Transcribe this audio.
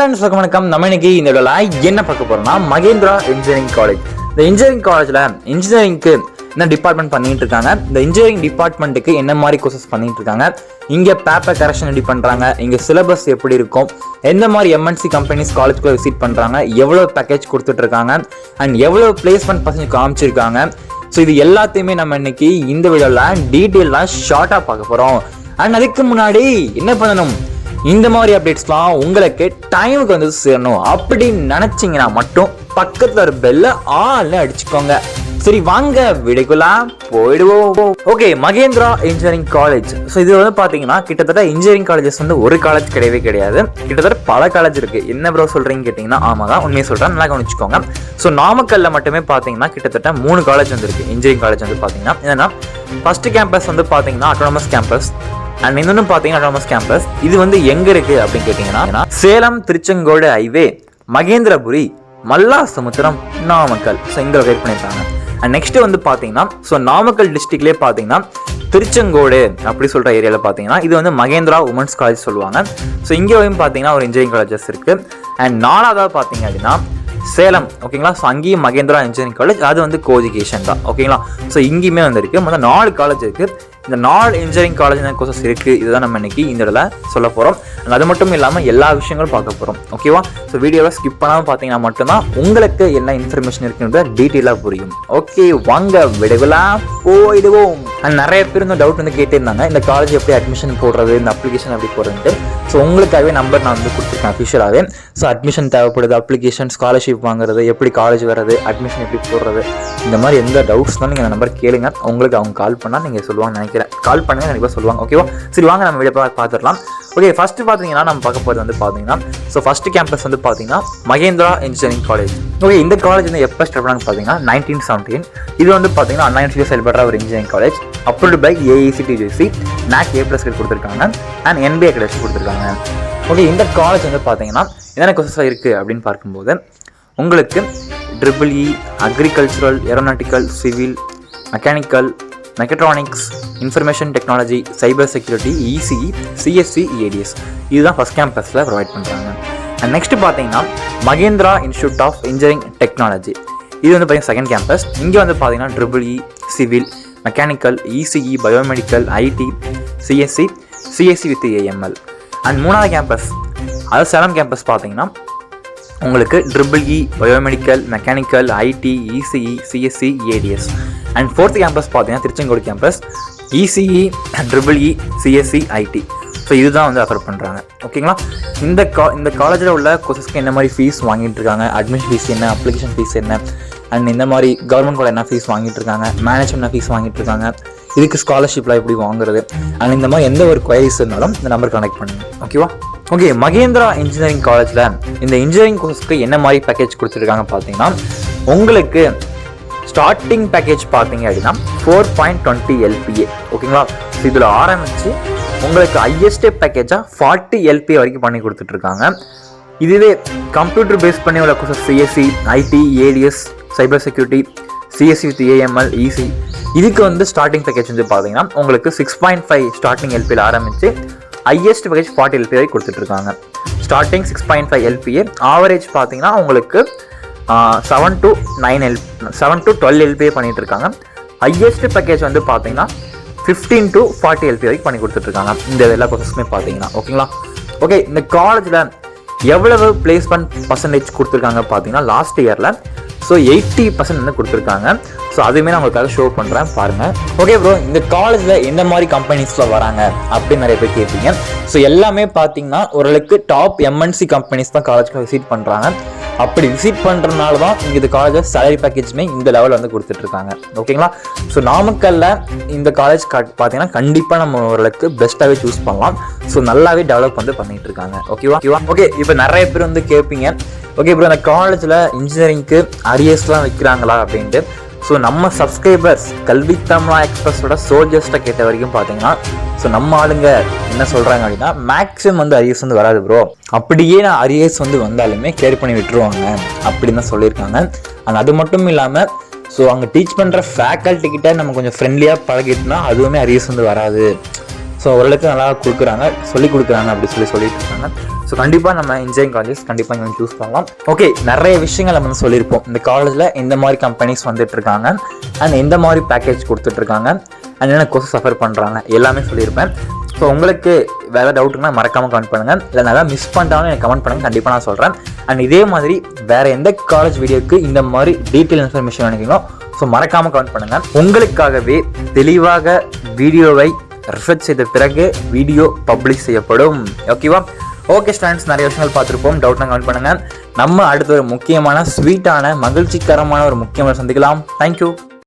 Friends வணக்கம். நம்ம இன்னைக்கு இந்த வீடியோல என்ன பார்க்க போறோம்னா மகேந்திரா இன்ஜினியரிங் காலேஜ். இந்த இன்ஜினியரிங் காலேஜ்ல இன்ஜினியரிங்க்கு என்ன டிபார்ட்மெண்ட் பண்ணிட்டு இருக்காங்க, இந்த இன்ஜினியரிங் டிபார்ட்மெண்ட்டுக்கு என்ன மாதிரி கோர்சஸ் பண்ணிட்டு இருக்காங்க, இங்க பேப்பர் கரெக்ஷன் எப்படி பண்றாங்க, இங்க சிலபஸ் எப்படி இருக்கும், எந்த மாதிரி எம்என்சி கம்பெனிஸ் காலேஜ்குள்ள விசிட் பண்றாங்க, எவ்வளவு பேக்கேஜ் கொடுத்துட்டு இருக்காங்க அண்ட் எவ்வளவு பிளேஸ்மெண்ட் பர்சன்டேஜ் காமிச்சிருக்காங்க. ஸோ இது எல்லாத்தையுமே நம்ம இன்னைக்கு இந்த வீடியோல டீட்டெயிலாக ஷார்ட்டா பார்க்க போறோம். அண்ட் அதுக்கு முன்னாடி என்ன பண்ணணும், இந்த மாதிரி அப்டேட்ஸ்லாம் உங்களுக்கு டைமுக்கு வந்து சேரணும் அப்படின்னு நினைச்சீங்கன்னா மட்டும் பக்கத்துல ஒரு பெல்ல ஆள்னு அடிச்சுக்கோங்க. சரி வாங்க வீடியோக்குள்ள போயிடுவோம். Okay, Mahendra engineering college. So இது வந்து பார்த்தீங்கன்னா கிட்டத்தட்ட இன்ஜினியரிங் காலேஜஸ் வந்து ஒரு காலேஜ் கிடையவே கிடையாது, கிட்டத்தட்ட பல காலேஜ் இருக்கு. என்ன ப்ரோ சொல்றீங்க கேட்டிங்கன்னா, ஆமாம் தான், உண்மையை சொல்கிறேன், நல்லா கவனிச்சுக்கோங்க. ஸோ நாமக்கல்ல மட்டுமே பார்த்தீங்கன்னா கிட்டத்தட்ட 3 காலேஜ் வந்துருக்கு. இன்ஜினியரிங் காலேஜ் வந்து பார்த்தீங்கன்னா என்னன்னா, ஃபர்ஸ்ட் கேம்பஸ் வந்து பார்த்தீங்கன்னா அட்டானமஸ் கேம்பஸ் அண்ட் இன்னொன்று பார்த்தீங்கன்னா அட்டானமஸ் கேம்பஸ். இது வந்து எங்க இருக்கு அப்படின்னு கேட்டீங்கன்னா, சேலம் திருச்செங்கோடு ஹைவே, மகேந்திரபுரி, மல்லாசமுத்திரம், நாமக்கல். ஸோ இங்கே லொகேட் பண்ணியிருக்காங்க. அண்ட் நெக்ஸ்ட் வந்து பார்த்தீங்கன்னா, ஸோ நாமக்கல் டிஸ்ட்ரிக்ட்லேயே பார்த்தீங்கன்னா திருச்செங்கோடு அப்படி சொல்கிற ஏரியாவில் பார்த்தீங்கன்னா இது வந்து மகேந்திரா உமன்ஸ் காலேஜ் சொல்லுவாங்க. ஸோ இங்கேயும் பார்த்தீங்கன்னா ஒரு இன்ஜினியரிங் காலேஜஸ் இருக்கு. அண்ட் நாலாவது பார்த்தீங்க அப்படின்னா சேலம், ஓகேங்களா. ஸோ அங்கேயும் மகேந்திரா இன்ஜினியரிங் காலேஜ், அது வந்து கோஎஜுகேஷன் தான், ஓகேங்களா. ஸோ இங்கேயுமே வந்து இருக்கு. மொத்தம் 4 காலேஜ் இருக்கு. இந்த 4 இன்ஜினியரிங் காலேஜ் கோர்சஸ் இருக்கு. இதுதான் நம்ம இன்னைக்கு இந்த இடத்துல சொல்ல போறோம். அது மட்டும் இல்லாமல் எல்லா விஷயங்களும் பார்க்க போறோம், ஓகேவா. ஸோ வீடியோவை ஸ்கிப் பண்ணாமல் பார்த்தீங்கன்னா மட்டும்தான் உங்களுக்கு என்ன இன்ஃபர்மேஷன் இருக்குன்ற டீட்டெயிலாக புரியும். ஓகே வாங்க வீடியோலாம் போயிடுவோம். அண்ட் நிறைய பேர் இந்த டவுட் வந்து கேட்டிருந்தாங்க, இந்த காலேஜ் எப்படி அட்மிஷன் போடுறது, இந்த அப்ளிகேஷன் எப்படி போடுறதுன்ட்டு. ஸோ உங்களுக்காகவே நம்பர் நான் வந்து கொடுத்துருக்கேன் அஃபிஷியலாகவே. ஸோ அட்மிஷன் தேவைப்படுது, அப்ளிகேஷன், ஸ்காலர்ஷிப் வாங்குறது, எப்படி காலேஜ் வர்றது, அட்மிஷன் எப்படி போடுறது, இந்த மாதிரி எந்த டவுட்ஸ்னாலும் நீங்கள் அந்த நம்பர் கேளுங்க. உங்களுக்கு அவங்க கால் பண்ணால் நீங்கள் சொல்லுவாங்க நினைக்கிறேன். கால் பண்ணுங்க, கண்டிப்பாக சொல்லுவாங்க, ஓகேவா. சரி வாங்க நம்ம வீடியோ பார்த்துடலாம். ஓகே, ஃபர்ஸ்ட் பார்த்தீங்கன்னா நம்ம பார்க்க போகிறது வந்து பார்த்தீங்கன்னா, ஸோ ஃபர்ஸ்ட் கேம்பஸ் வந்து பார்த்தீங்கன்னா மகேந்திரா இன்ஜினியரிங் காலேஜ். ஓகே, இந்த காலேஜ் வந்து எப்போ ஸ்டார்ட் பண்ணாங்க பார்த்தீங்கன்னா 1917. இது வந்து பார்த்தீங்கன்னா அண்ணா யூனிவர்சிட்டி செயல்படுற ஒரு engineering college. Approved by AICTE NAC A+ கொடுத்துருக்காங்க அண்ட் NBA கிரெடிட் கொடுத்துருக்காங்க. ஓகே, இந்த காலேஜ் வந்து பார்த்தீங்கன்னா என்னென்ன கோர்சஸ் இருக்குது அப்படின்னு பார்க்கும்போது உங்களுக்கு EEE, agricultural, aeronautical, civil, mechanical, mechatronics, information technology, cyber security, ECE, CSE, EADS இதுதான் ஃபர்ஸ்ட் கேம்பஸில் ப்ரொவைட் பண்ணுறாங்க. அண்ட் நெக்ஸ்ட் பார்த்தீங்கன்னா Mahendra institute of engineering technology. இது வந்து பார்த்தீங்கன்னா செகண்ட் கேம்பஸ். இங்கே வந்து பார்த்தீங்கன்னா EEE, civil, mechanical, ECE, biomedical, IT, CSE with AML. And மூணாவது கேம்பஸ், அதாவது சேலம் கேம்பஸ் பார்த்தீங்கன்னா உங்களுக்கு EEE, biomedical, mechanical, IT, ECE, CSE, EADS. And fourth campus பார்த்தீங்கன்னா Tiruchengode campus, ECE, EEE, CSE, IT. So இதுதான் வந்து ஆஃபர் பண்ணுறாங்க, ஓகேங்களா. இந்த காலேஜில் உள்ள கோர்சஸ்க்கு என்ன மாதிரி ஃபீஸ் வாங்கிட்டு இருக்காங்க, அட்மிஷன் ஃபீஸ் என்ன, அப்ளிகேஷன் ஃபீஸ் என்ன, அண்ட் இந்த மாதிரி கவர்மெண்ட் கூட என்ன ஃபீஸ் வாங்கிட்டு இருக்காங்க, மேனேஜ்மெண்ட் என்ன ஃபீஸ் வாங்கிட்டு இருக்காங்க, இதுக்கு ஸ்காலர்ஷிப்லாம் எப்படி வாங்குறது, அண்ட் இந்த மாதிரி எந்த ஒரு குவைரிஸ் இருந்தாலும் இந்த நம்பர் கனெக்ட் பண்ணுங்க, ஓகேவா. ஓகே, மகேந்திரா இன்ஜினியரிங் காலேஜில் இந்த இன்ஜினியரிங் கோர்ஸ்க்கு என்ன மாதிரி பேக்கேஜ் கொடுத்துருக்காங்க பார்த்தீங்கன்னா, உங்களுக்கு ஸ்டார்டிங் பேக்கேஜ் பார்த்தீங்க அப்படின்னா 4.20 LPA, ஓகேங்களா. இதில் ஆரம்பித்து உங்களுக்கு ஹையஸ்ட் பேக்கேஜாக 40 LPA வரைக்கும் பண்ணி கொடுத்துட்ருக்காங்க. இதுவே கம்ப்யூட்டர் பேஸ் பண்ணி உள்ள courses CSE, IT, ADS, cyber security, CSE with AML, ECE இதுக்கு வந்து ஸ்டார்டிங் பேக்கேஜ் வந்து பார்த்தீங்கன்னா உங்களுக்கு 6.5 ஸ்டார்டிங் LPA ஆரம்பித்து ஹையஸ்ட் பேக்கேஜ் 40 LPA வரை கொடுத்துட்ருக்காங்க. ஸ்டார்டிங் 6.5 LPA, ஆவரேஜ் பார்த்தீங்கன்னா உங்களுக்கு 7 to 12 LPA பண்ணிட்டு இருக்காங்க. ஹையஸ்ட் பேக்கேஜ் வந்து பார்த்தீங்கன்னா 15 to 40 LPA வரைக்கும் பண்ணி கொடுத்துட்ருக்காங்க இந்த எல்லா கோர்சஸுமே பார்த்தீங்கன்னா, ஓகேங்களா. ஓகே, இந்த காலேஜில் எவ்வளவு பிளேஸ்மெண்ட் பர்சன்டேஜ் கொடுத்துருக்காங்க பார்த்தீங்கன்னா லாஸ்ட் இயரில் ஸோ 80% வந்து கொடுத்துருக்காங்க. ஸோ அதுவுமே நான் உங்களுக்காக ஷோ பண்ணுறேன் பாருங்கள். ஓகே ப்ரோ, இந்த காலேஜில் எந்த மாதிரி கம்பெனிஸில் வராங்க அப்படின்னு நிறைய பேர் கேட்பீங்க. ஸோ எல்லாமே பார்த்தீங்கன்னா ஓரளவுக்கு டாப் MNC கம்பெனிஸ் தான் காலேஜுக்கு விசிட் பண்ணுறாங்க. அப்படி விசிட் பண்ணுறதுனால தான் இங்கே இந்த காலேஜில் சேலரி பேக்கேஜுமே இந்த லெவலில் வந்து கொடுத்துட்ருக்காங்க, ஓகேங்களா. ஸோ நாமக்கல்ல இந்த காலேஜ் பார்த்தீங்கன்னா கண்டிப்பாக நம்ம ஓரளவுக்கு பெஸ்ட்டாகவே சூஸ் பண்ணலாம். ஸோ நல்லாவே டெவலப் வந்து பண்ணிட்டு இருக்காங்க, ஓகேவா. ஓகே, இப்போ நிறைய பேர் வந்து கேட்பீங்க, ஓகே ப்ரோ இந்த காலேஜில் இன்ஜினியரிங்க்கு அரியர்ஸ்லாம் வைக்கிறாங்களா அப்படின்ட்டு. ஸோ நம்ம சப்ஸ்கிரைபர்ஸ் கல்வி தமிழா எக்ஸ்பிரஸோட சோல்ஜர்ஸ்ட்டை கேட்ட வரைக்கும் பார்த்தீங்கன்னா, ஸோ நம்ம ஆளுங்க என்ன சொல்கிறாங்க அப்படின்னா மேக்ஸிமம் வந்து அரியர்ஸ் வந்து வராது ப்ரோ, அப்படியே நான் அரியர்ஸ் வந்து வந்தாலுமே கிளியர் பண்ணி விட்டுருவாங்க அப்படின்னு தான் சொல்லியிருக்காங்க. அண்ட் அது மட்டும் இல்லாமல் ஸோ அங்கே டீச் பண்ணுற ஃபேக்கல்ட்டிக்கிட்ட நம்ம கொஞ்சம் ஃப்ரெண்ட்லியாக பழகிட்டோம்னா அதுவுமே அரியர்ஸ் வந்து வராது. ஸோ ஓரளவுக்கு நல்லா கொடுக்குறாங்க, சொல்லி கொடுக்குறாங்க அப்படி சொல்லிட்டு இருக்காங்க. ஸோ கண்டிப்பாக நம்ம இன்ஜினியரிங் காலேஜஸ் கண்டிப்பாக இங்கே சூஸ் பண்ணலாம். ஓகே, நிறைய விஷயங்கள் நம்ம வந்து சொல்லியிருப்போம். இந்த காலேஜில் எந்த மாதிரி கம்பெனிஸ் வந்துட்டு இருக்காங்க அண்ட் எந்த மாதிரி பேக்கேஜ் கொடுத்துட்ருக்காங்க அண்ட் என்னென்ன கோர்ஸ் சஃபர் பண்ணுறாங்க எல்லாமே சொல்லியிருப்பேன். ஸோ உங்களுக்கு வேறு டவுட்டுன்னா மறக்காமல் கமெண்ட் பண்ணுங்கள். இல்லை நல்லா மிஸ் பண்ணிட்டாலும் எனக்கு கமெண்ட் பண்ணுங்கள், கண்டிப்பாக நான் சொல்கிறேன். அண்ட் இதே மாதிரி வேறு எந்த காலேஜ் வீடியோக்கு இந்த மாதிரி டீட்டெயில் இன்ஃபர்மேஷன் நினைக்கிறீங்களோ ஸோ மறக்காமல் கமெண்ட் பண்ணுங்கள். உங்களுக்காகவே தெளிவாக வீடியோவை ரிசர்ச் செய்த பிறகு வீடியோ பப்ளிஷ் செய்யப்படும். ஓகேவா? ஓகே ஸ்டூடெண்ட்ஸ், நிறைய விஷயங்கள் பார்த்துருப்போம். டவுட்னா கமெண்ட் பண்ணுங்கள். நம்ம அடுத்த ஒரு முக்கியமான ஸ்வீட்டான மகிழ்ச்சிகரமான ஒரு முக்கியமான சந்திக்கலாம். தேங்க்யூ.